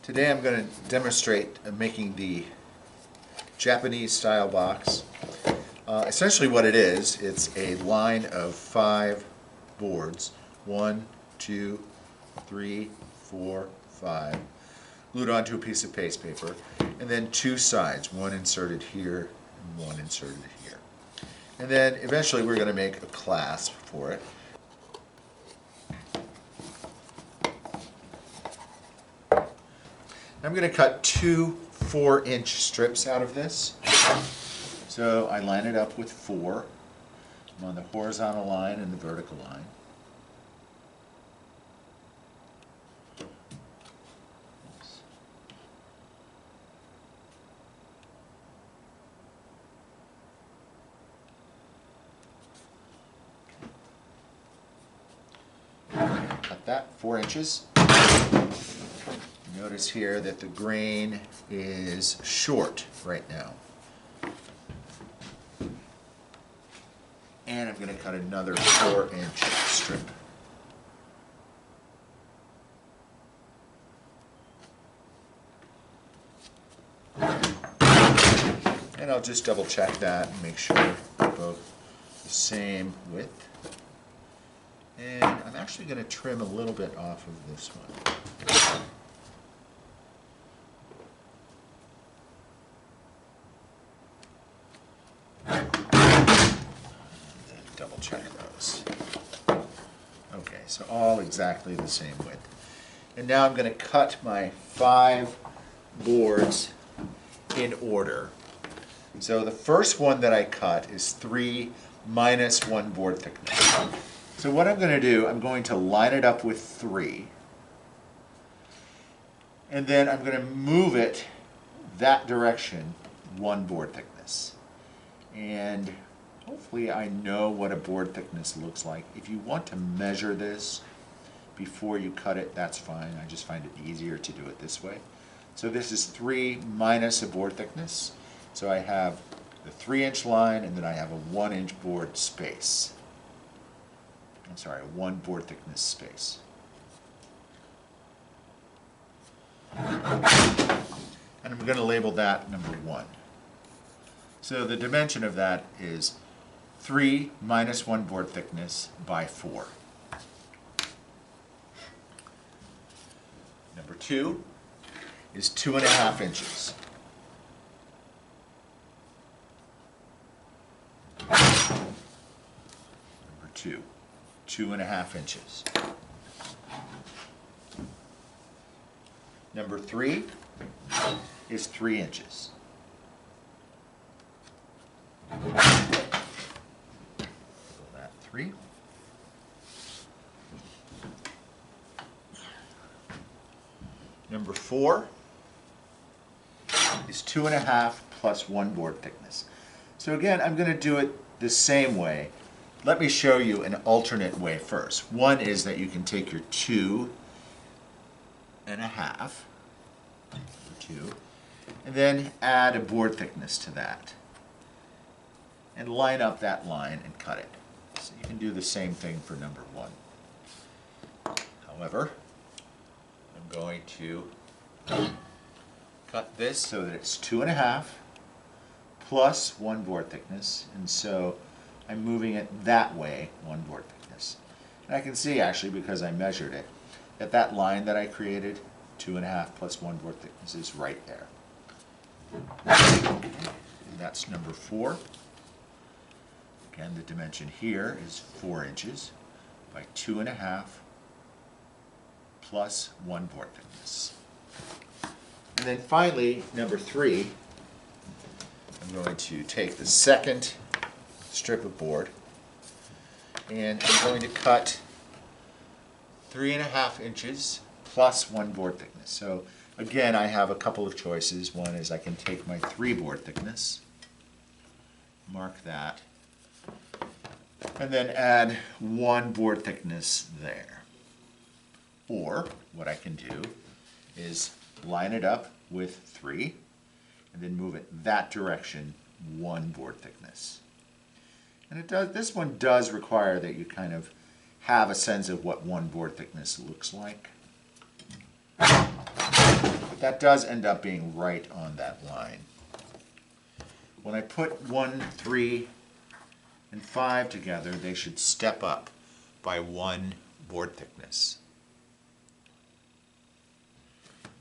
Today I'm going to demonstrate making the Japanese style box. Essentially what it is, it's a line of 5 boards, 1, 2, 3, 4, 5, glued onto a piece of paste paper, and then 2 sides, one inserted here and one inserted here. And then eventually we're going to make a clasp for it. I'm going to cut 2 4-inch strips out of this. So I line it up with 4. I'm on the horizontal line and the vertical line. Cut that 4 inches. Notice here that the grain is short right now. And I'm going to cut another 4-inch strip. And I'll just double check that and make sure they're both the same width. And I'm actually going to trim a little bit off of this one. Double check those. Okay, so all exactly the same width. And now I'm going to cut my 5 boards in order. So the first one that I cut is 3 minus 1 board thickness. So what I'm going to do, I'm going to line it up with 3. And then I'm going to move it that direction 1 board thickness. And hopefully I know what a board thickness looks like. If you want to measure this before you cut it, that's fine. I just find it easier to do it this way. So this is 3 minus a board thickness. So I have the 3-inch line and then I have a 1-inch board space. I'm sorry, 1 board thickness space. And I'm going to label that number 1. So the dimension of that is 3 minus 1 board thickness by 4. Number 2 is 2.5 inches. Number 2, 2.5 inches. Number 3 is 3 inches. That 3. Number 4 is 2.5 plus 1 board thickness. So again, I'm going to do it the same way. Let me show you an alternate way first. One is that you can take your 2.5, and then add a board thickness to that. And line up that line and cut it. So you can do the same thing for number 1. However, I'm going to cut this so that it's 2.5 plus 1 board thickness, and so I'm moving it that way, 1 board thickness. And I can see actually, because I measured it, that that line that I created, 2.5 plus 1 board thickness, is right there. And that's number 4. Again, the dimension here is 4 inches by 2.5 plus 1 board thickness. And then finally, number 3, I'm going to take the second strip of board and I'm going to cut 3.5 inches plus 1 board thickness. So again, I have a couple of choices. One is I can take my 3 board thickness, mark that, and then add 1 board thickness there. Or what I can do is line it up with 3 and then move it that direction 1 board thickness. And it does. This one does require that you kind of have a sense of what 1 board thickness looks like. But that does end up being right on that line. When I put 1, 3, and 5 together, they should step up by 1 board thickness.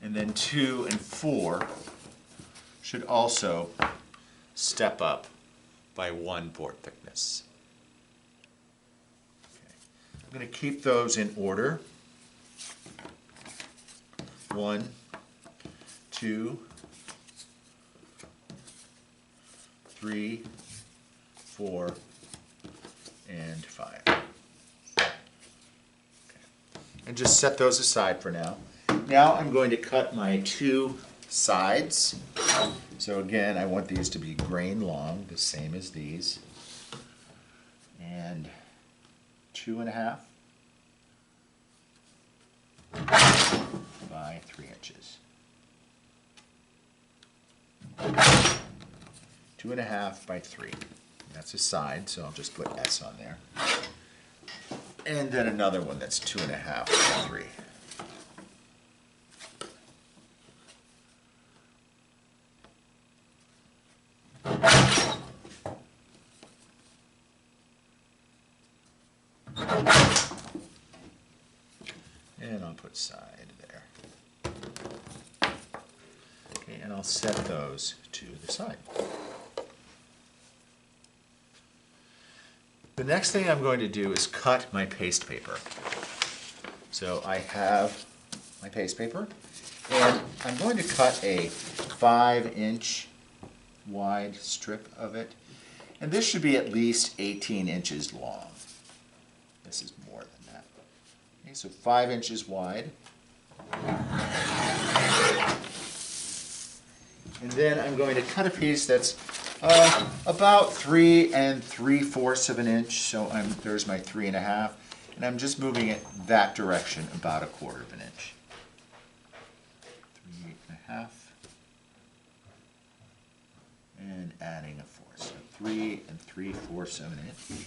And then 2 and 4 should also step up by 1 board thickness. Okay. I'm going to keep those in order. 1, 2, 3, 4, and 5. Okay. And just set those aside for now. Now I'm going to cut my 2 sides. So again, I want these to be grain long, the same as these. And 2.5 by 3 inches. 2.5 by 3. That's a side, so I'll just put S on there. And then another one that's 2.5 by 3. And I'll put side there. Okay, and I'll set those to the side. The next thing I'm going to do is cut my paste paper. So I have my paste paper, and I'm going to cut a 5-inch wide strip of it. And this should be at least 18 inches long. This is more than that. Okay, so 5 inches wide. And then I'm going to cut a piece that's about 3 3/4 of an inch. So there's my 3.5. And I'm just moving it that direction, about 1/4 of an inch. 3.5. And adding a 4. So 3 3/4 of an inch.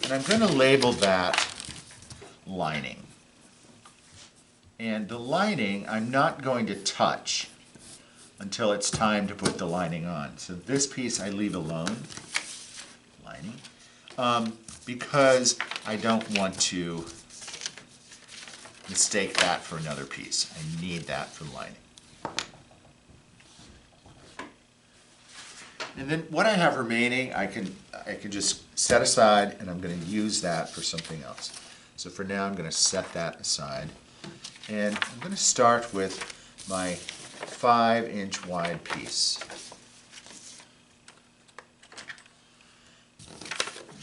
And I'm going to label that lining. And the lining I'm not going to touch until it's time to put the lining on. So this piece I leave alone, lining, because I don't want to mistake that for another piece. I need that for lining. And then what I have remaining, I can just set aside, and I'm going to use that for something else. So for now, I'm going to set that aside. And I'm going to start with my 5-inch wide piece.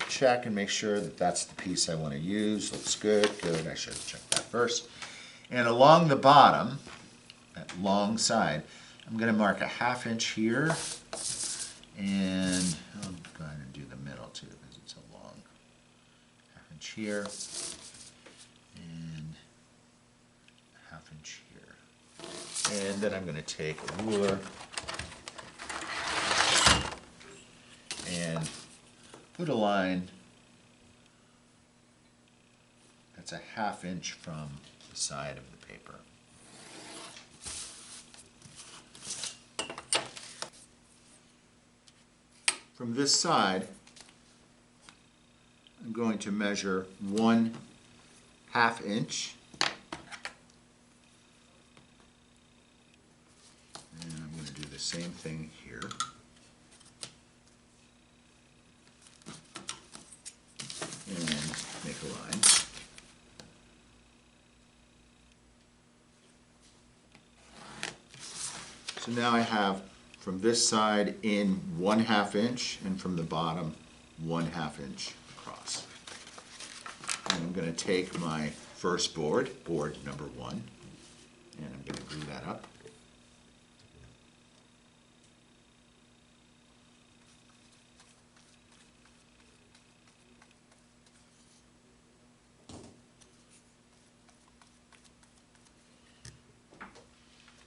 Check and make sure that that's the piece I want to use. Looks good. Good. I should have checked that first. And along the bottom, that long side, I'm going to mark a 1/2 inch here. And I'll go ahead and do the middle too, because it's a long 1/2 inch here, and a 1/2 inch here. And then I'm going to take a ruler and put a line that's a 1/2 inch from the side of the paper. From this side, I'm going to measure 1/2 inch. And I'm going to do the same thing here. And make a line. So now I have from this side in 1/2 inch, and from the bottom 1/2 inch across. And I'm going to take my first board, board number 1, and I'm going to glue that up.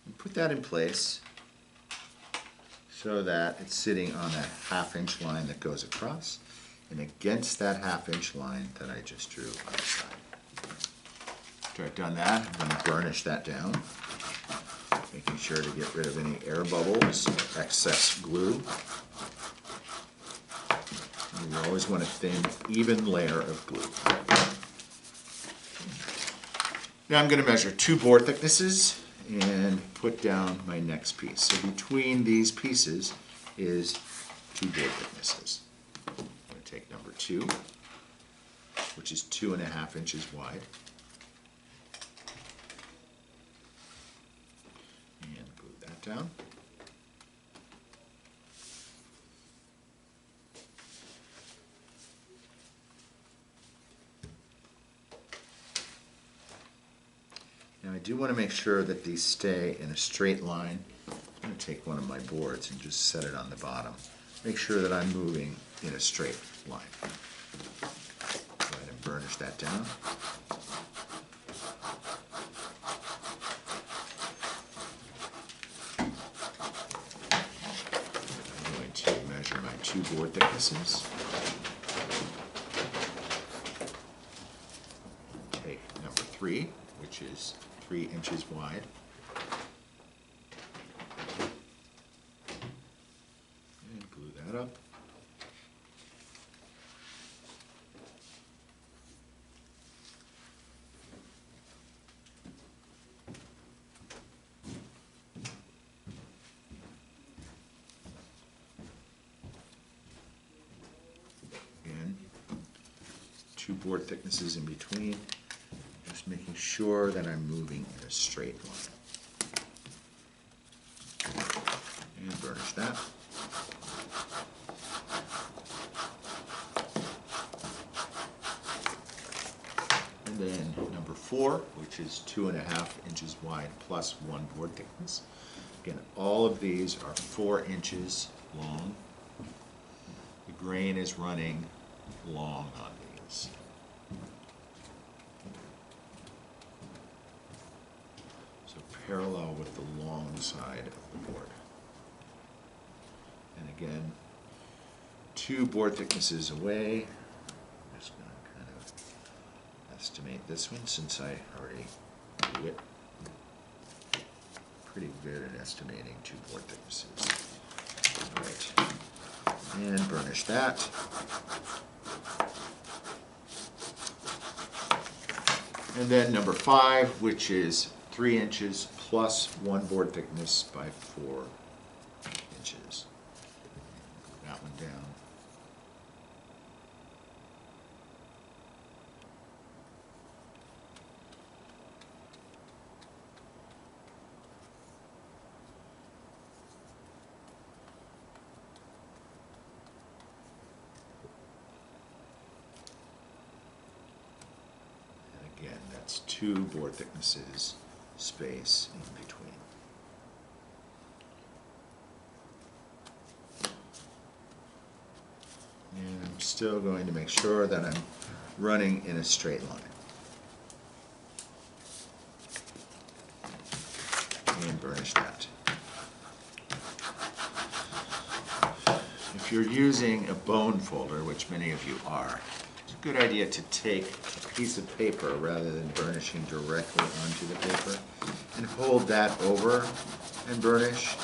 And put that in place so that it's sitting on that 1/2 inch line that goes across and against that 1/2 inch line that I just drew on the side. After I've done that, I'm going to burnish that down, making sure to get rid of any air bubbles, excess glue. You always want a thin, even layer of glue. Now I'm going to measure 2 board thicknesses and put down my next piece. So between these pieces is 2 board thicknesses. I'm going to take number 2, which is 2.5 inches wide, and glue that down. Now I do want to make sure that these stay in a straight line. I'm going to take one of my boards and just set it on the bottom. Make sure that I'm moving in a straight line. Go ahead and burnish that down. I'm going to measure my 2 board thicknesses. Take number 3, which is 3 inches wide. And glue that up. Again, 2 board thicknesses in between. Just making sure that I'm moving in a straight line. And burnish that. And then number 4, which is 2.5 inches wide plus 1 board thickness. Again, all of these are 4 inches long. The grain is running long on these. Parallel with the long side of the board. And again, 2 board thicknesses away. I'm just going to kind of estimate this one since I already do it. Pretty good at estimating 2 board thicknesses. All right, and burnish that. And then number 5, which is 3 inches plus 1 board thickness by 4 inches. Put that one down. And again, that's 2 board thicknesses space in between. And I'm still going to make sure that I'm running in a straight line. And burnish that. If you're using a bone folder, which many of you are, it's a good idea to take a piece of paper rather than burnishing directly onto the paper and hold that over and burnish.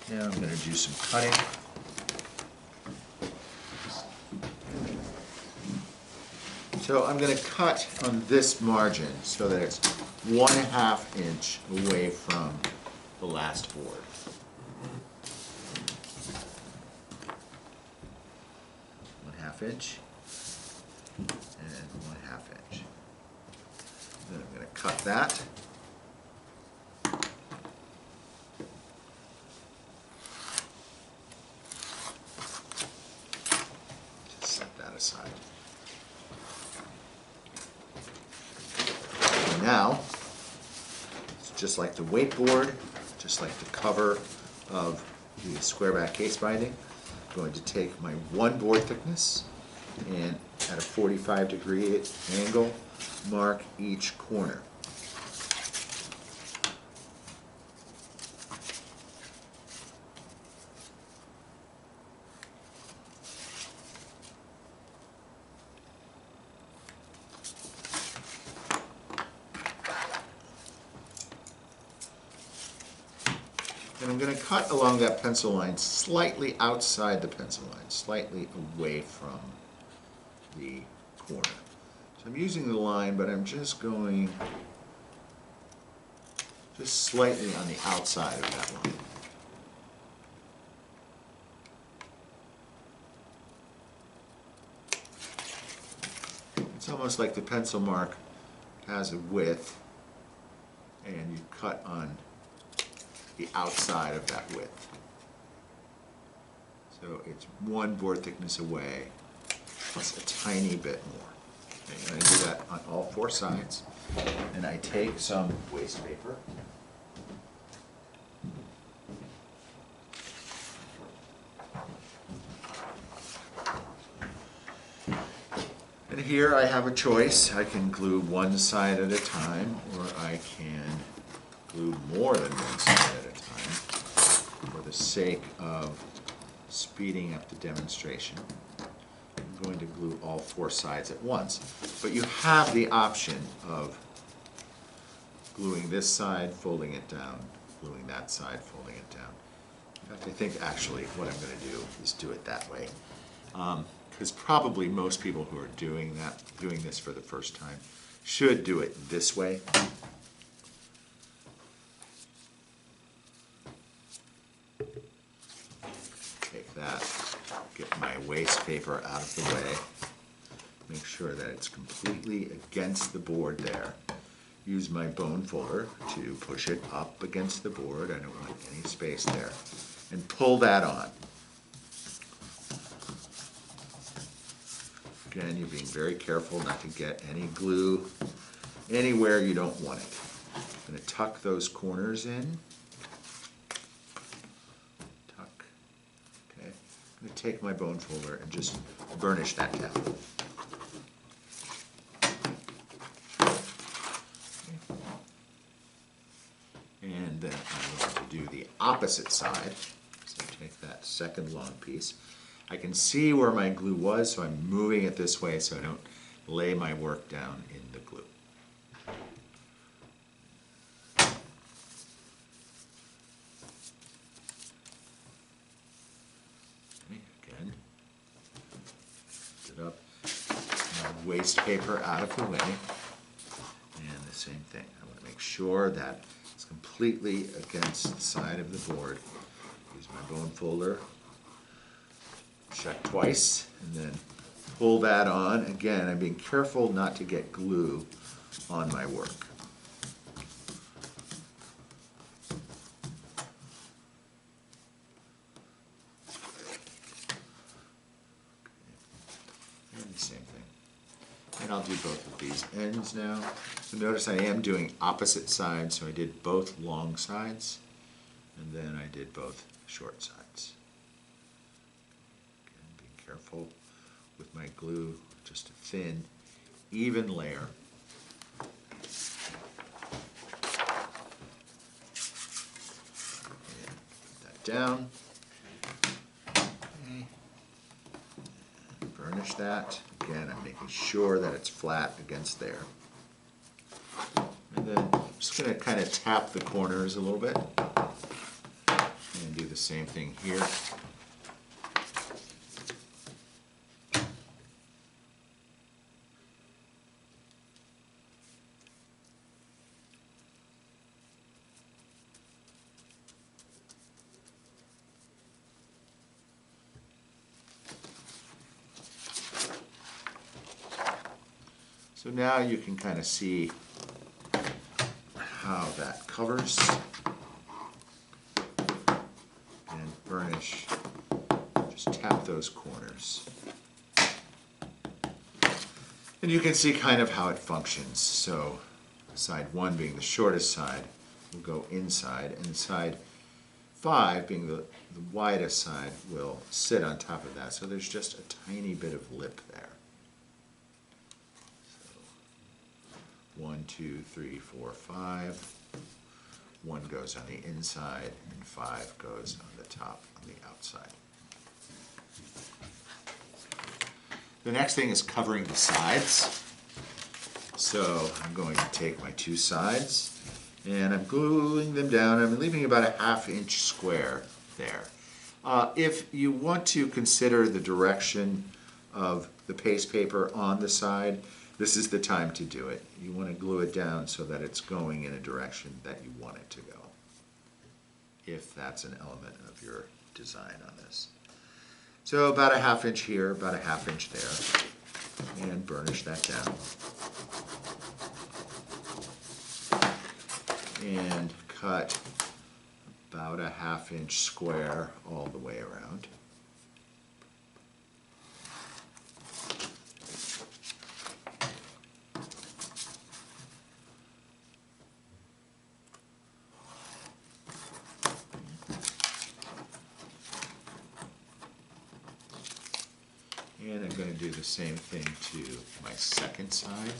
Now I'm going to do some cutting. So I'm going to cut on this margin so that it's 1/2 inch away from the last board. One-half inch and 1/2 inch. Then I'm going to cut that. Just set that aside. Now, it's just like the weight board, just like the cover of the square back case binding. I'm going to take my 1 board thickness and at a 45-degree angle, mark each corner. And I'm going to cut along that pencil line slightly outside the pencil line, slightly away from the corner. So I'm using the line, but I'm just going just slightly on the outside of that line. It's almost like the pencil mark has a width, and you cut on the outside of that width. So it's one board thickness away, plus a tiny bit more. Okay, and I do that on all four sides. And I take some waste paper. And here I have a choice. I can glue one side at a time, or I can glue more than one side at a time for the sake of speeding up the demonstration. I'm going to glue all four sides at once. But you have the option of gluing this side, folding it down, gluing that side, folding it down. In fact, I think actually what I'm going to do is do it that way. Because probably most people who are doing this for the first time should do it this way. Take that, get my waste paper out of the way, make sure that it's completely against the board there. Use my bone folder to push it up against the board. I don't want any space there. And pull that on. Again, you're being very careful not to get any glue anywhere you don't want it. I'm going to tuck those corners in. Tuck. Okay. I'm going to take my bone folder and just burnish that down. Okay. And then I'm going to do the opposite side. So take that second long piece. I can see where my glue was, so I'm moving it this way so I don't lay my work down in the glue. Okay, again, lift it up, my waste paper out of the way, and the same thing. I want to make sure that it's completely against the side of the board. Use my bone folder. Check twice, and then pull that on. Again, I'm being careful not to get glue on my work. And the same thing. And I'll do both of these ends now. So notice I am doing opposite sides, so I did both long sides, and then I did both short sides. Careful with my glue, just a thin, even layer. And put that down. Okay. And burnish that. Again, I'm making sure that it's flat against there. And then I'm just going to kind of tap the corners a little bit. And do the same thing here. So now you can kind of see how that covers, and burnish, just tap those corners. And you can see kind of how it functions. So side 1 being the shortest side will go inside, and side 5 being the widest side will sit on top of that. So there's just a tiny bit of lip there. 1, 2, 3, 4, 5. 1 goes on the inside, and 5 goes on the top, on the outside. The next thing is covering the sides. So I'm going to take my two sides, And I'm gluing them down. I'm leaving about a 1/2 inch square there. If you want to consider the direction of the paste paper on the side, this is the time to do it. You want to glue it down so that it's going in a direction that you want it to go, if that's an element of your design on this. So about a 1/2 inch here, about a 1/2 inch there, and burnish that down. And cut about a 1/2 inch square all the way around. And I'm going to do the same thing to my second side.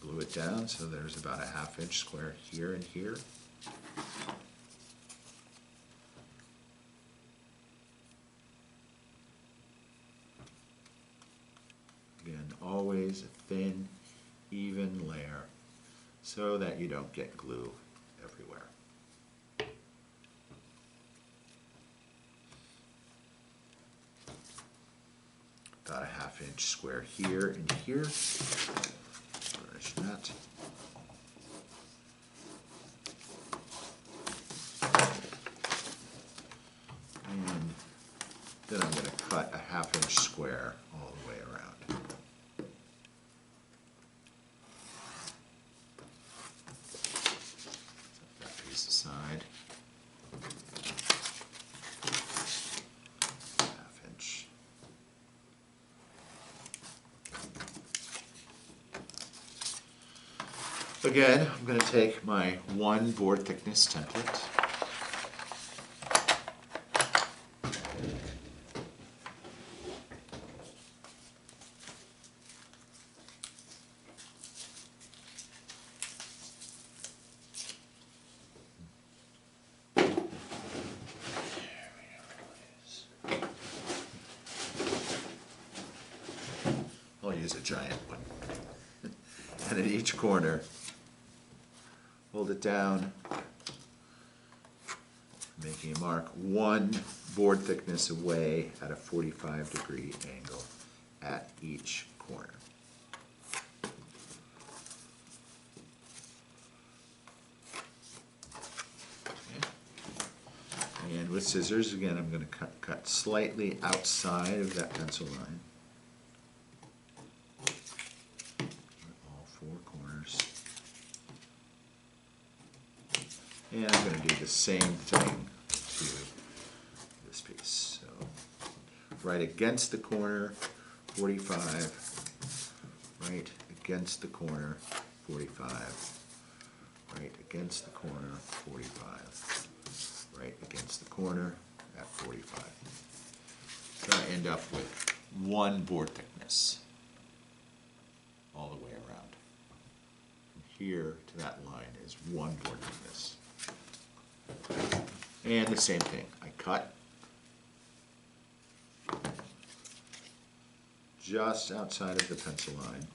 Glue it down so there's about a 1/2 inch square here and here. Again, always a thin, even layer so that you don't get glue everywhere. About a 1/2 inch square here and here. Burnish that. And then I'm going to cut a 1/2 inch square all the way around. Set that piece aside. 1/2 inch. Again, I'm going to take my 1 board thickness template. I'll use a giant one. And at each corner, hold it down, making a mark 1 board thickness away at a 45-degree angle at each corner. Okay. And with scissors, again, I'm going to cut slightly outside of that pencil line. All 4 corners. And I'm going to do the same thing to this piece. So right against the corner, 45, right against the corner, 45, right against the corner, 45, right against the corner at 45. So I end up with 1 board thickness all the way around. From here to that line is 1 board thickness. And the same thing, I cut just outside of the pencil line.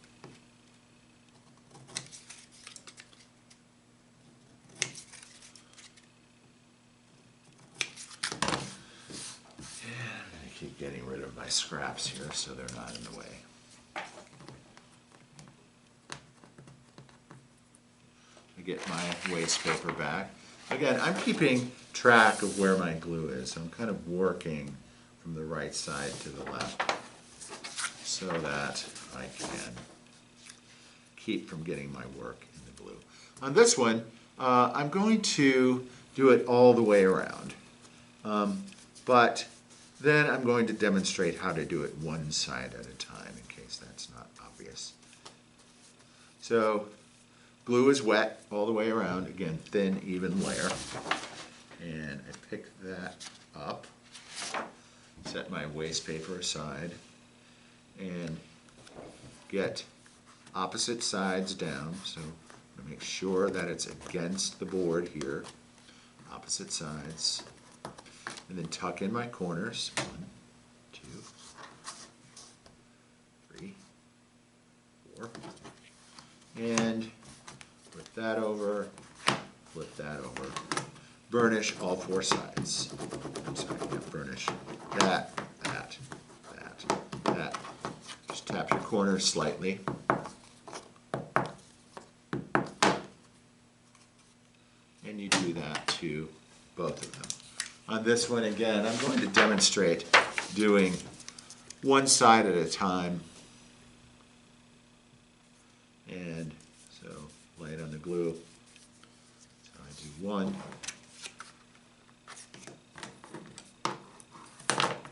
And I'm going to keep getting rid of my scraps here so they're not in the way. I get my waste paper back. Again, I'm keeping track of where my glue is, so I'm kind of working from the right side to the left so that I can keep from getting my work in the glue. On this one, I'm going to do it all the way around, but then I'm going to demonstrate how to do it one side at a time in case that's not obvious. So glue is wet all the way around, again, thin, even layer. And I pick that up, set my waste paper aside, and get opposite sides down. So I'm going to make sure that it's against the board here, opposite sides. And then tuck in my corners, 1, 2, 3, that over, flip that over. Burnish all four sides. I'm sorry, yeah, burnish that, that, that, that. Just tap your corners slightly. And you do that to both of them. On this one, again, I'm going to demonstrate doing one side at a time. And so, light on the glue. So I do one.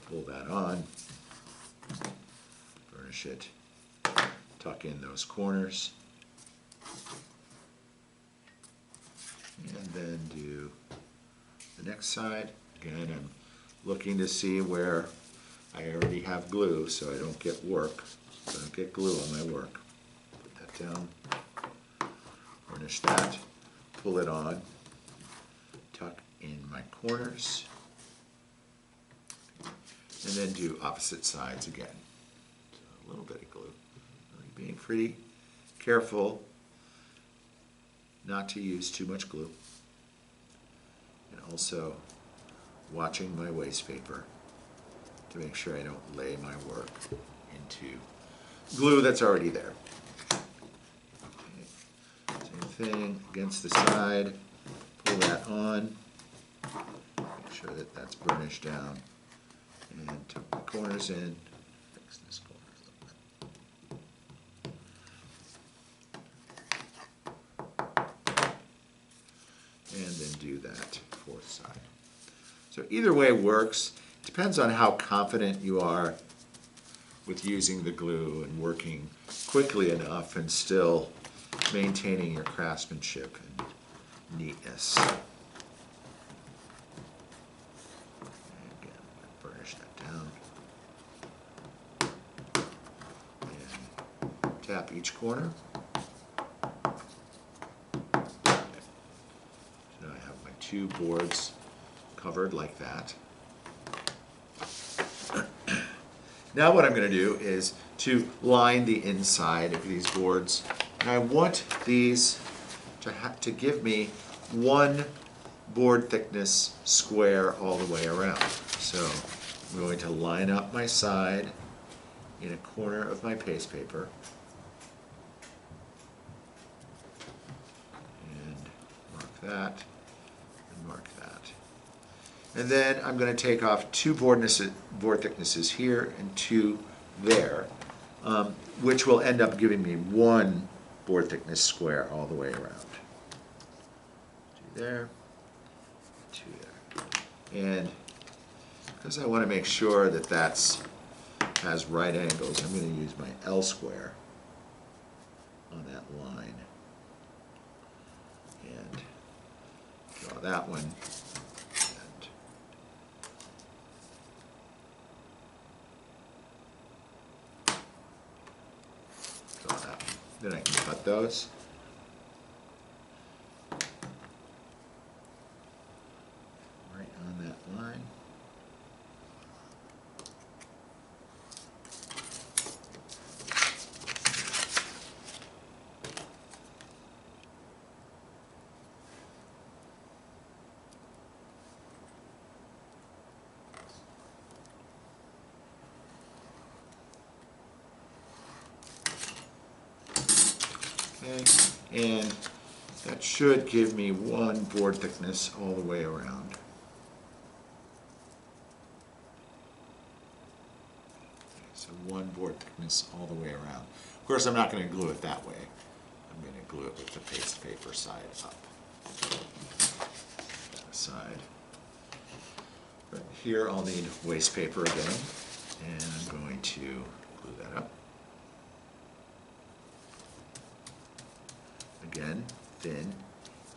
Pull that on. Burnish it. Tuck in those corners. And then do the next side. Again, I'm looking to see where I already have glue so I don't get work. So I don't get glue on my work. Put that down. Burnish that. Pull it on. Tuck in my corners. And then do opposite sides again. So a little bit of glue. Really being pretty careful not to use too much glue. And also watching my waste paper to make sure I don't lay my work into glue that's already there. Okay. Same thing against the side. Pull that on. Make sure that that's burnished down. And tuck the corners in. Fix this corner a little bit. And then do that fourth side. So either way works. It depends on how confident you are with using the glue and working quickly enough and still maintaining your craftsmanship and neatness. And again, burnish that down. And tap each corner. So now I have my two boards covered like that. Now what I'm going to do is to line the inside of these boards. And I want these to give me one board thickness square all the way around. So I'm going to line up my side in a corner of my paste paper. And mark that, and mark that. And then I'm going to take off two board thicknesses here and two there, which will end up giving me one board thickness square all the way around. Two there, two there. And because I want to make sure that has right angles, I'm going to use my L square on that line. And draw that one. Then I can cut those. Right on that line. Okay, and that should give me one board thickness all the way around. Okay, so one board thickness all the way around. Of course, I'm not going to glue it that way. I'm going to glue it with the paste paper side up. Side. But here I'll need waste paper again, and I'm going to glue that up. Again, thin,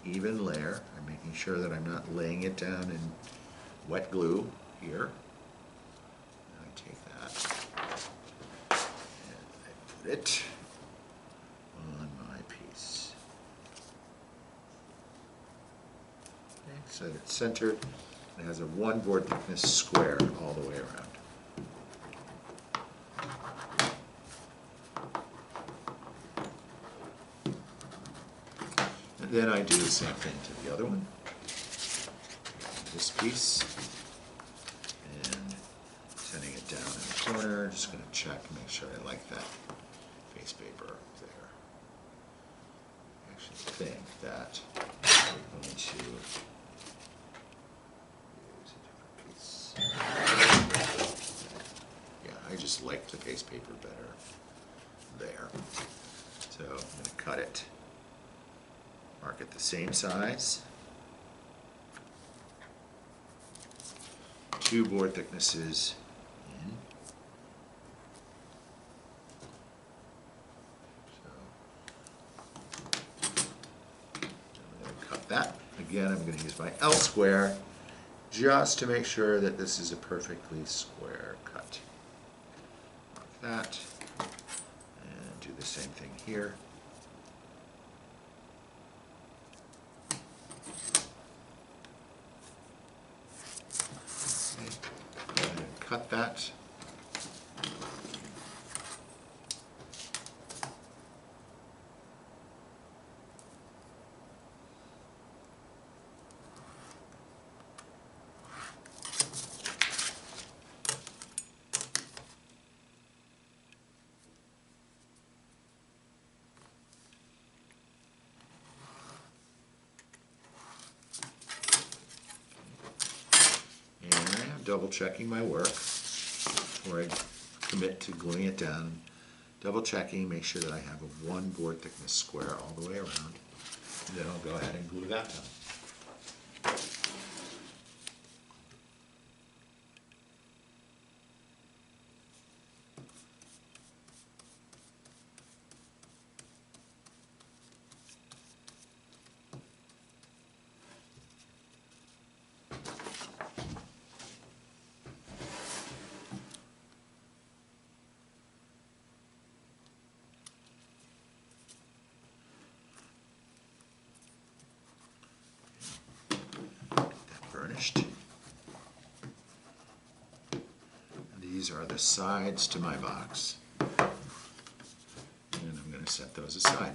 even layer. I'm making sure that I'm not laying it down in wet glue here. And I take that and I put it on my piece. Okay, so it's centered. It has a one board thickness square all the way around. Then I do the same thing to the other one. This piece. And sending it down in the corner. Just going to check, make sure I like that face paper there. I actually think that I'm going to use a different piece. Yeah, I just like the face paper better there. So I'm going to cut it. Mark it the same size. 2 board thicknesses in. So I'm going to cut that. Again, I'm going to use my L square just to make sure that this is a perfectly square cut. Mark that. And do the same thing here. Cut that. Double checking my work before I commit to gluing it down. Double checking, make sure that I have a 1 board thickness square all the way around. And then I'll go ahead and glue that down. These are the sides to my box. And I'm going to set those aside.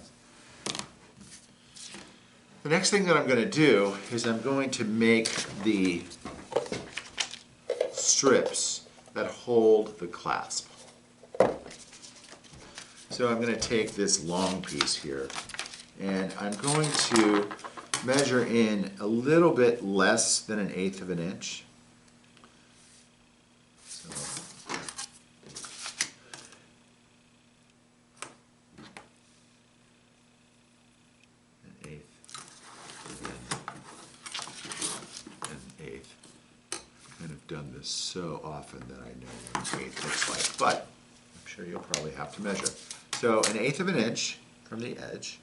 The next thing that I'm going to do is I'm going to make the strips that hold the clasp. So I'm going to take this long piece here and I'm going to measure in a little bit less than 1/8 of an inch. So, an eighth. I've kind of done this so often that I know what 1/8 looks like, but I'm sure you'll probably have to measure. So 1/8 of an inch from the edge.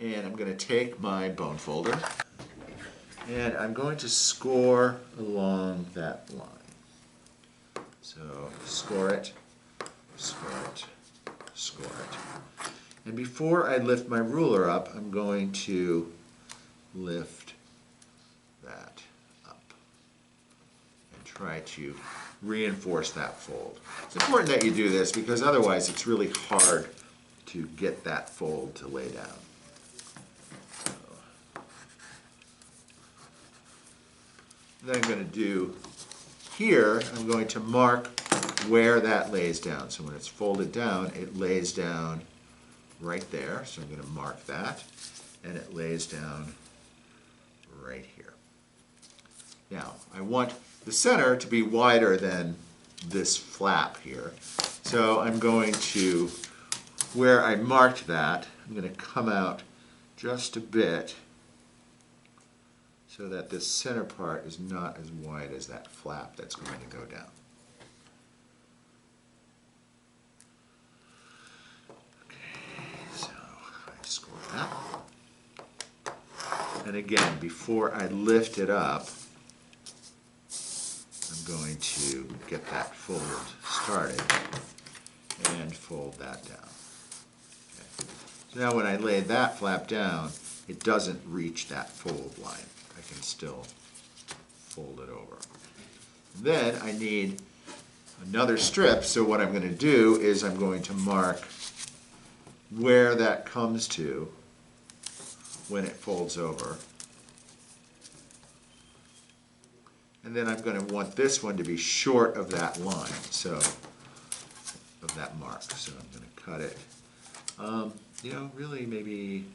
And I'm going to take my bone folder and I'm going to score along that line. So score it, score it, score it. And before I lift my ruler up, I'm going to lift that up and try to reinforce that fold. It's important that you do this because otherwise it's really hard to get that fold to lay down. Then I'm going to do here, I'm going to mark where that lays down. So when it's folded down, it lays down right there. So I'm going to mark that, and it lays down right here. Now, I want the center to be wider than this flap here. So I'm going to, where I marked that, I'm going to come out just a bit so that this center part is not as wide as that flap that's going to go down. Okay, so I score that. And again, before I lift it up, I'm going to get that fold started and fold that down. Okay. So now when I lay that flap down, it doesn't reach that fold line. I can still fold it over. Then I need another strip, so what I'm going to do is I'm going to mark where that comes to when it folds over. And then I'm going to want this one to be short of that line, so of that mark. So I'm going to cut it, really maybe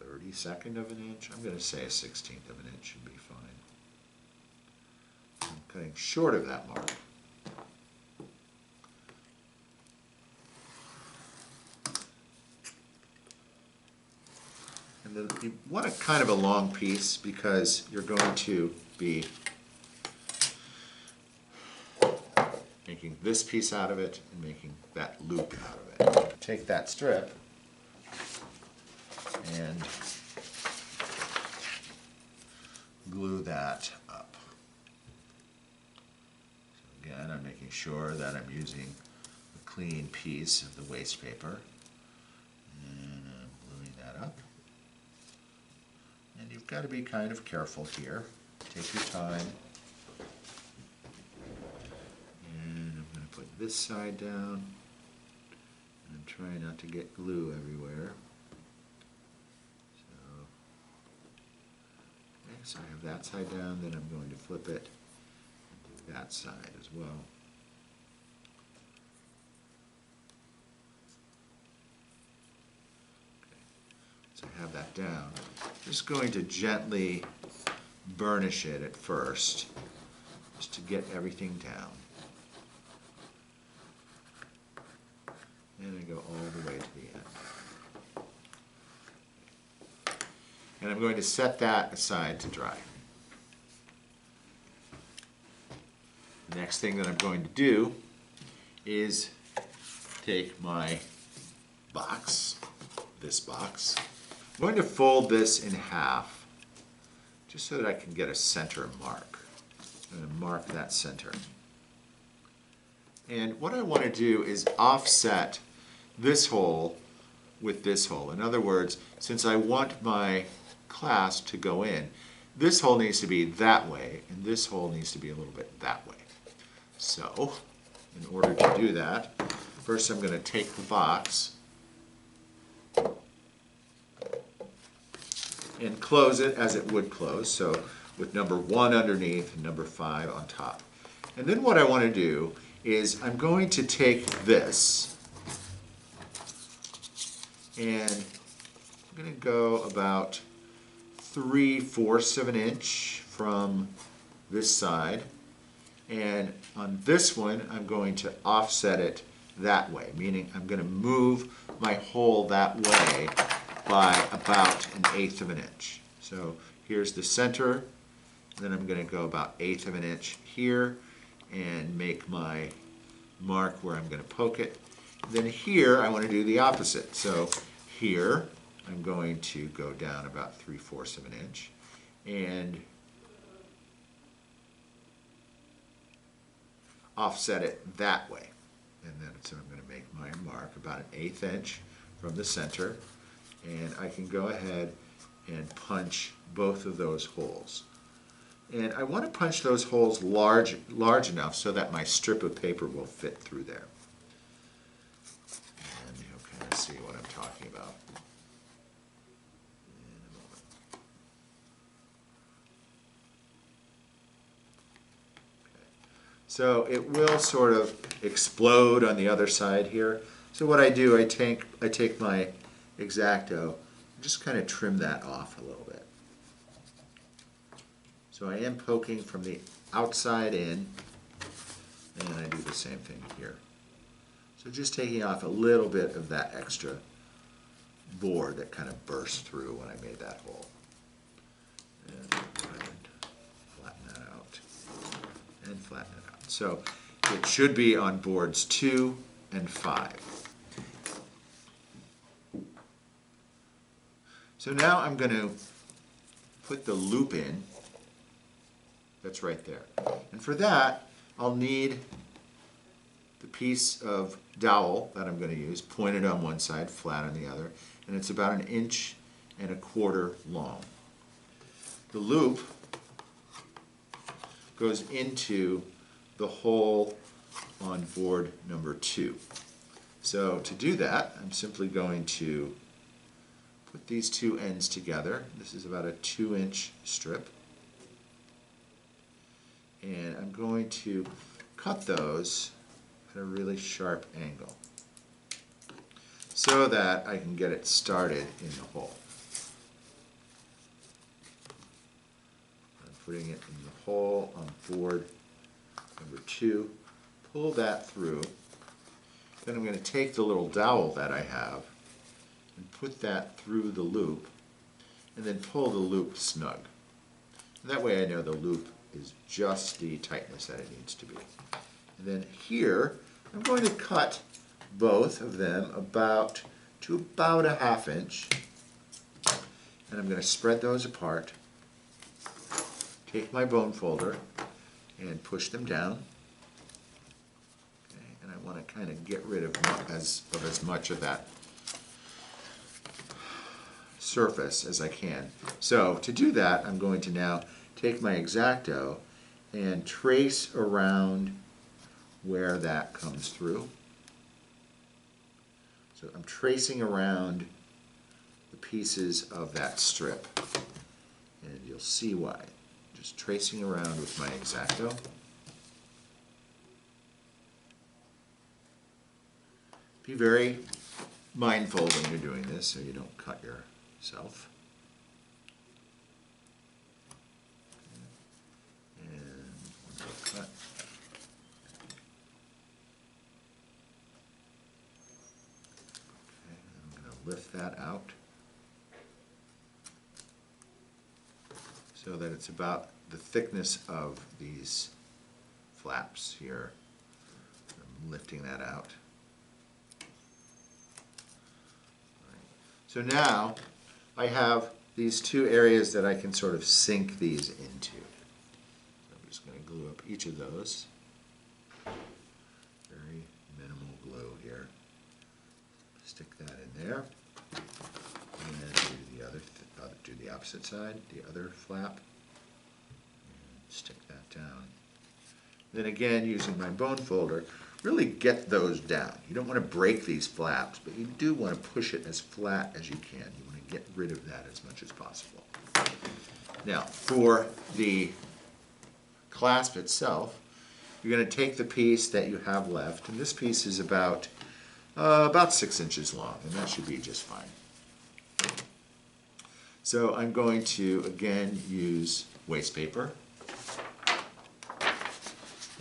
a 32nd of an inch. I'm going to say a 16th of an inch should be fine. I'm cutting short of that mark. And then you want a kind of a long piece because you're going to be making this piece out of it and making that loop out of it. Take that strip and glue that up. So again, I'm making sure that I'm using a clean piece of the waste paper. And I'm gluing that up. And you've got to be kind of careful here. Take your time. And I'm going to put this side down. And try not to get glue everywhere. So I have that side down, then I'm going to flip it and do that side as well. Okay. So I have that down. Just going to gently burnish it at first, just to get everything down. And I go all the way to the end. And I'm going to set that aside to dry. The next thing that I'm going to do is take my box, this box. I'm going to fold this in half just so that I can get a center mark. I'm going to mark that center. And what I want to do is offset this hole with this hole. In other words, since I want my clasp to go in, this hole needs to be that way, and this hole needs to be a little bit that way. So, in order to do that, first I'm going to take the box and close it as it would close, so with number 1 underneath and number 5 on top. And then what I want to do is I'm going to take this and I'm going to go about 3/4 of an inch from this side, and on this one I'm going to offset it that way, meaning I'm going to move my hole that way by about 1/8 of an inch. So here's the center, then I'm going to go about 1/8 of an inch here and make my mark where I'm going to poke it. Then here I want to do the opposite. So here I'm going to go down about 3/4 of an inch and offset it that way. And then so I'm going to make my mark about 1/8 inch from the center, and I can go ahead and punch both of those holes. And I want to punch those holes large enough so that my strip of paper will fit through there. And you'll kind of see what I'm talking about. So it will sort of explode on the other side here. So what I do, I take my X-Acto and just kind of trim that off a little bit. So I am poking from the outside in, and I do the same thing here. So just taking off a little bit of that extra board that kind of burst through when I made that hole. And flatten that out, and flatten it out. So it should be on boards 2 and 5. So now I'm going to put the loop in. That's right there. And for that, I'll need the piece of dowel that I'm going to use, pointed on one side, flat on the other, and it's about 1.25 inches long. The loop goes into the hole on board number 2. So to do that, I'm simply going to put these two ends together. This is about a 2-inch strip. And I'm going to cut those at a really sharp angle so that I can get it started in the hole. I'm putting it in the hole on board number 2. Pull that through. Then I'm going to take the little dowel that I have and put that through the loop and then pull the loop snug. And that way I know the loop is just the tightness that it needs to be. And then here I'm going to cut both of them to about a 1/2 inch. And I'm going to spread those apart. Take my bone folder and push them down. Okay, and I want to kind of get rid of as much of that surface as I can. So to do that, I'm going to now take my X-Acto and trace around where that comes through. So I'm tracing around the pieces of that strip, and you'll see why. Just tracing around with my X-Acto. Be very mindful when you're doing this so you don't cut yourself. And one more cut. Okay, I'm going to lift that out so that it's about the thickness of these flaps here. I'm lifting that out. So now I have these two areas that I can sort of sink these into. So I'm just going to glue up each of those. Very minimal glue here. Stick that in there. And then do the opposite side, the other flap. And stick that down. Then again, using my bone folder, really get those down. You don't want to break these flaps, but you do want to push it as flat as you can. You want to get rid of that as much as possible. Now, for the clasp itself, you're going to take the piece that you have left, and this piece is about 6 inches long, and that should be just fine. So I'm going to, again, use waste paper.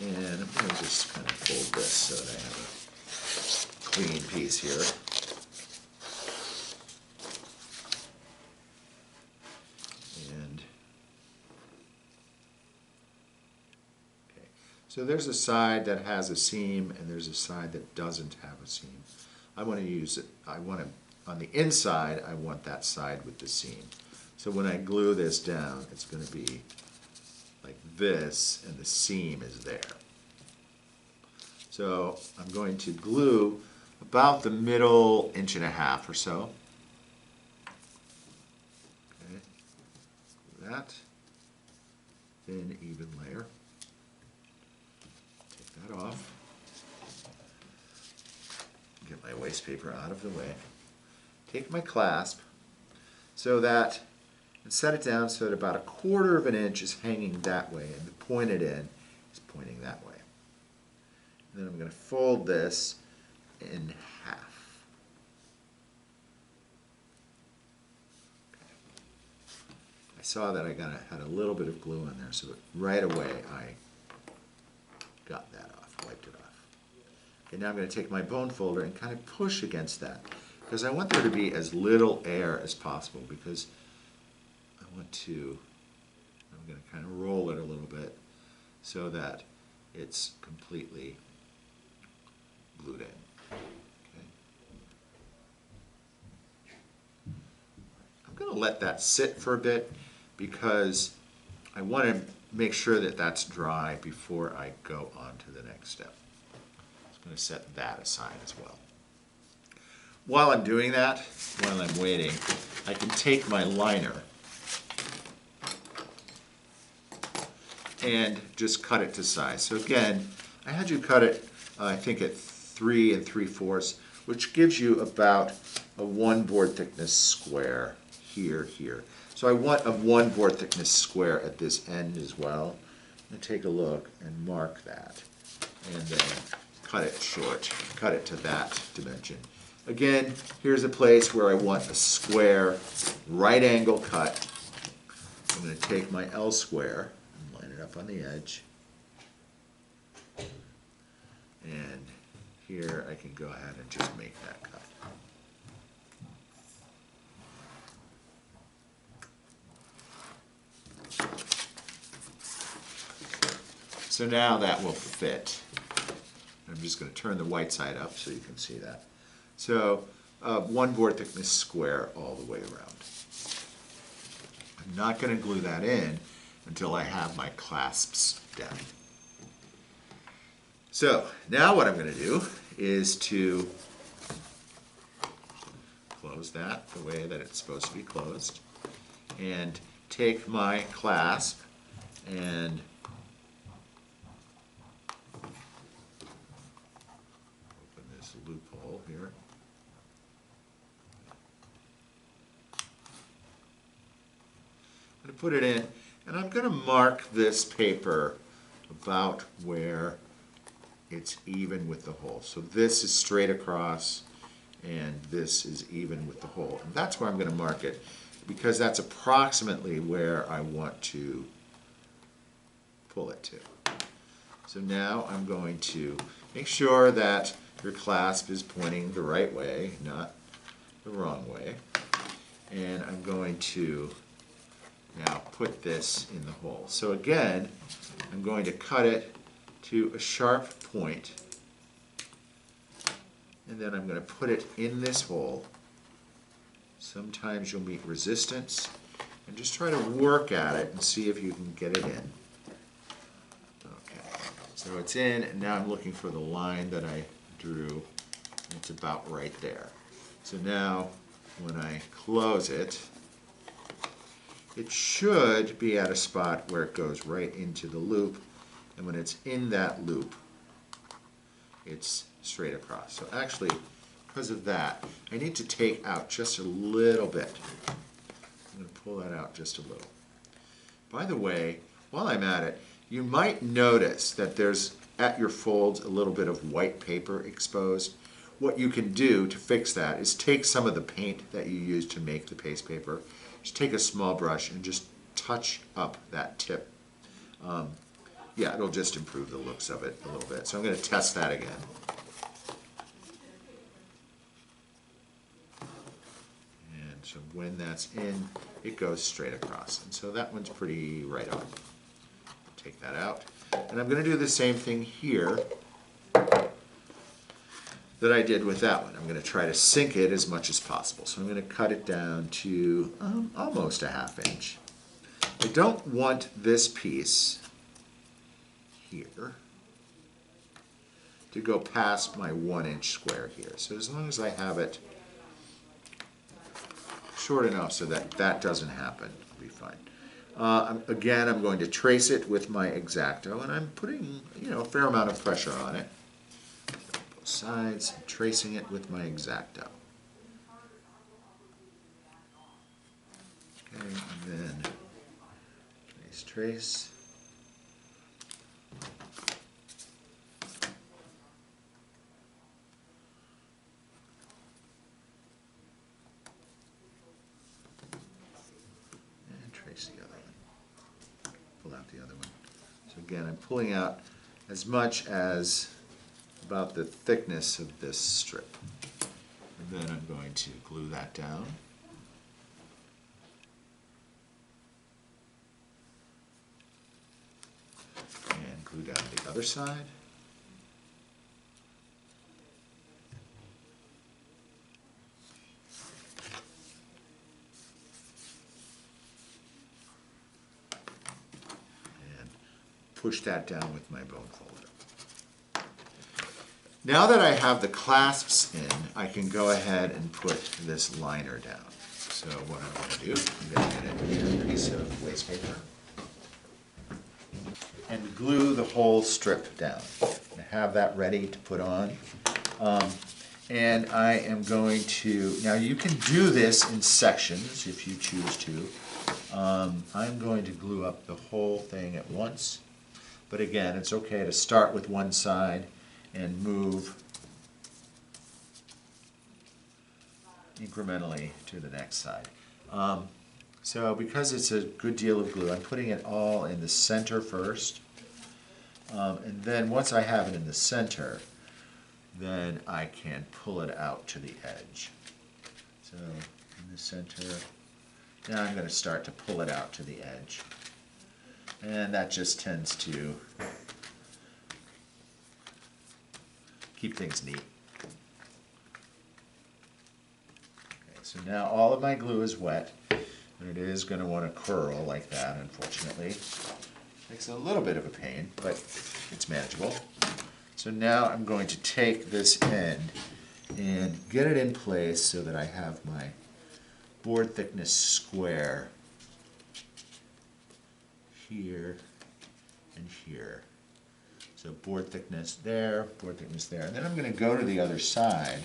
And I'm going to just kind of fold this so that I have a clean piece here. And okay, so there's a side that has a seam and there's a side that doesn't have a seam. I want to use it, on the inside, I want that side with the seam. So when I glue this down, it's going to be like this, and the seam is there. So I'm going to glue about the middle 1.5 inches or so. Okay, that, thin, even layer. Take that off. Get my waste paper out of the way. Take my clasp so that, and set it down so that about 1/4 inch is hanging that way, and the pointed end is pointing that way. And then I'm going to fold this in half. Okay. I saw that I had a little bit of glue in there, so right away I got that off, wiped it off. Okay, now I'm going to take my bone folder and kind of push against that, because I want there to be as little air as possible, because I'm going to kind of roll it a little bit so that it's completely glued in. Okay. I'm going to let that sit for a bit because I want to make sure that that's dry before I go on to the next step. I'm going to set that aside as well. While I'm doing that, while I'm waiting, I can take my liner and just cut it to size. So again, I had you cut it, I think at 3 3/4. which gives you about a 1 board thickness square here. So I want a 1 board thickness square at this end as well. I'm going to take a look and mark that, and then cut it short, cut it to that dimension. Again, here's a place where I want a square right angle cut. I'm going to take my L square and line it up on the edge. And here I can go ahead and just make that cut. So now that will fit. I'm just going to turn the white side up so you can see that. So 1 board thickness square all the way around. I'm not going to glue that in until I have my clasps down. So now what I'm going to do is to close that the way that it's supposed to be closed, and take my clasp and open this loophole here. I'm going to put it in, and I'm going to mark this paper about where it's even with the hole. So this is straight across, and this is even with the hole. And that's where I'm going to mark it, because that's approximately where I want to pull it to. So now I'm going to make sure that your clasp is pointing the right way, not the wrong way. And I'm going to now put this in the hole. So again, I'm going to cut it to a sharp point, and then I'm going to put it in this hole. Sometimes you'll meet resistance, and just try to work at it and see if you can get it in. Okay, so it's in, and now I'm looking for the line that I drew. It's about right there. So now when I close it, it should be at a spot where it goes right into the loop. And when it's in that loop, it's straight across. So actually, because of that, I need to take out just a little bit. I'm going to pull that out just a little. By the way, while I'm at it, you might notice that there's at your folds a little bit of white paper exposed. What you can do to fix that is take some of the paint that you use to make the paste paper, just take a small brush and just touch up that tip. Yeah, it'll just improve the looks of it a little bit. So I'm going to test that again. And so when that's in, it goes straight across. And so that one's pretty right on. Take that out. And I'm going to do the same thing here that I did with that one. I'm going to try to sink it as much as possible. So I'm going to cut it down to almost a 1/2 inch. I don't want this piece here to go past my 1 inch square here. So as long as I have it short enough so that that doesn't happen, it'll be fine. Again, I'm going to trace it with my X-Acto, and I'm putting a fair amount of pressure on it. Both sides, I'm tracing it with my X-Acto. Okay, and then trace. Trace the other one. Pull out the other one. So again, I'm pulling out as much as about the thickness of this strip. And then I'm going to glue that down. And glue down the other side. Push that down with my bone folder. Now that I have the clasps in, I can go ahead and put this liner down. So what I'm going to do, I'm going to get a piece of waste paper and glue the whole strip down. I have that ready to put on. And I am going to, now you can do this in sections if you choose to. I'm going to glue up the whole thing at once. But again, it's okay to start with one side and move incrementally to the next side. So because it's a good deal of glue, I'm putting it all in the center first. And then once I have it in the center, then I can pull it out to the edge. So in the center, now I'm going to start to pull it out to the edge. And that just tends to keep things neat. Okay, so now all of my glue is wet, and it is going to want to curl like that, unfortunately. Makes it a little bit of a pain, but it's manageable. So now I'm going to take this end and get it in place so that I have my board thickness square here and here. So board thickness there, board thickness there. And then I'm going to go to the other side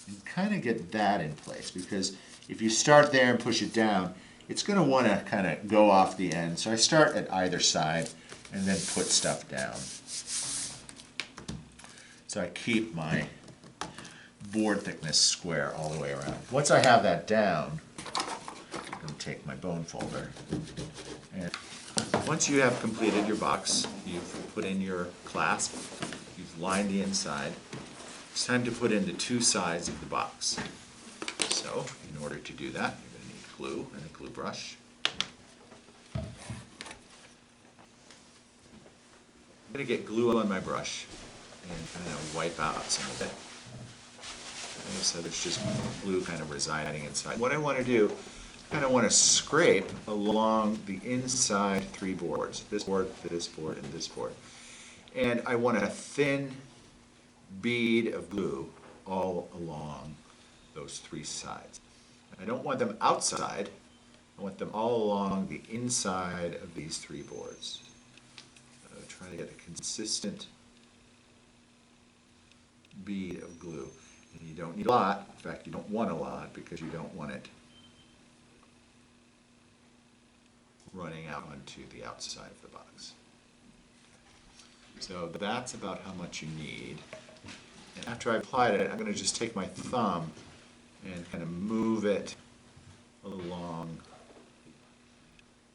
and kind of get that in place, because if you start there and push it down, it's going to want to kind of go off the end. So I start at either side and then put stuff down. So I keep my board thickness square all the way around. Once I have that down, I'm going to take my bone folder. And once you have completed your box, you've put in your clasp, you've lined the inside, it's time to put in the two sides of the box. So in order to do that, you're going to need glue and a glue brush. I'm going to get glue on my brush and kind of wipe out some of it. Okay, so there's just glue kind of residing inside. What I want to do, I kind of want to scrape along the inside three boards, this board, and this board. And I want a thin bead of glue all along those three sides. I don't want them outside, I want them all along the inside of these three boards. Try to get a consistent bead of glue. And you don't need a lot. In fact, you don't want a lot because you don't want it running out onto the outside of the box. So that's about how much you need. And after I've applied it, I'm going to just take my thumb and kind of move it along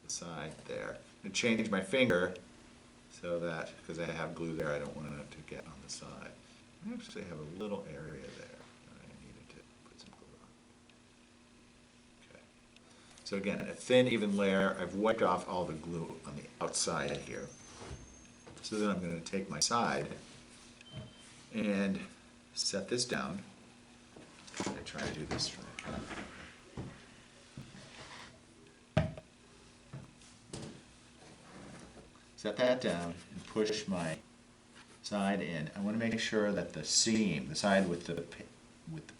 the side there. I'm going to change my finger so that, because I have glue there, I don't want it to get on the side. I actually have a little area there that I needed to put some glue on. Okay. So again, a thin, even layer. I've wiped off all the glue on the outside here. So then I'm going to take my side and set this down. I'm going to try to do this right. Set that down and push my side in. I want to make sure that the seam, the side with the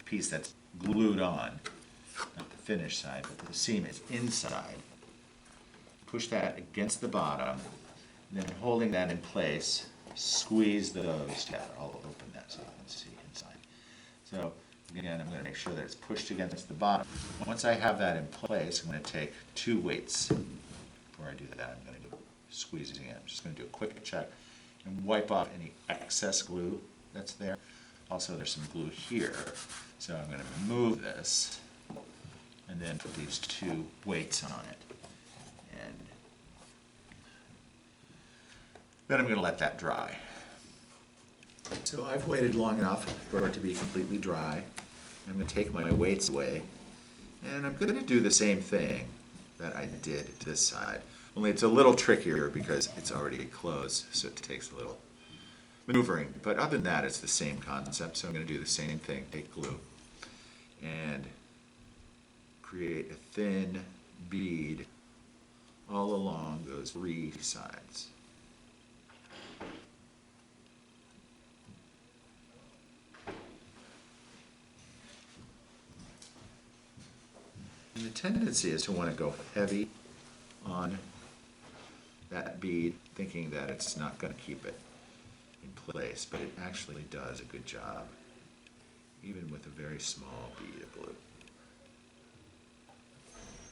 piece that's glued on, not the finished side, but the seam is inside. Push that against the bottom, and then holding that in place, squeeze those together. I'll open that so you can see inside. So again, I'm going to make sure that it's pushed against the bottom. Once I have that in place, I'm going to take 2 weights. Before I do that, I'm going to do squeezing it. I'm just going to do a quick check and wipe off any excess glue that's there. Also, there's some glue here, so I'm going to move this and then put these 2 weights on it. And then I'm going to let that dry. So I've waited long enough for it to be completely dry. I'm going to take my weights away, and I'm going to do the same thing that I did to this side. Only it's a little trickier because it's already closed, so it takes a little maneuvering. But other than that, it's the same concept. So I'm going to do the same thing. Take glue and create a thin bead all along those 3 sides. And the tendency is to want to go heavy on that bead, thinking that it's not going to keep it in place, but it actually does a good job. even with a very small bead of glue.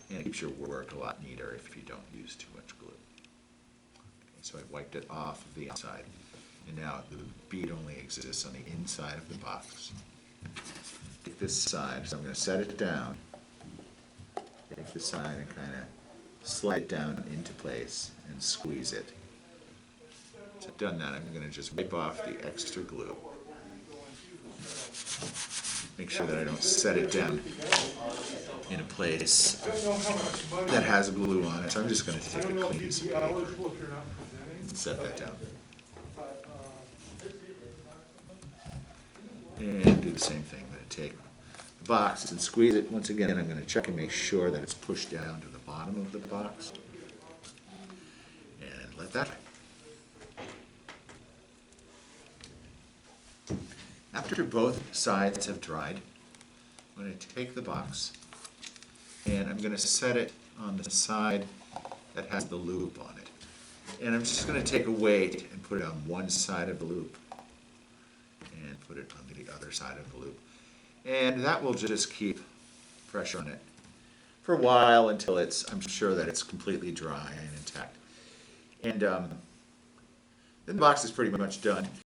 And it keeps your work a lot neater if you don't use too much glue. Okay, so I wiped it off of the outside, and now the bead only exists on the inside of the box. Take this side, so I'm going to set it down. Take the side and kind of slide it down into place and squeeze it. So I've done that, I'm going to just wipe off the extra glue. Make sure that I don't set it down in a place that has glue on it. So I'm just going to take a clean piece of paper and set that down. And do the same thing. I'm going to take the box and squeeze it. Once again, I'm going to check and make sure that it's pushed down to the bottom of the box. And let that. After both sides have dried, I'm going to take the box and I'm going to set it on the side that has the loop on it. And I'm just going to take a weight and put it on one side of the loop and put it on the other side of the loop. And that will just keep pressure on it for a while until I'm sure that it's completely dry and intact. And then the box is pretty much done.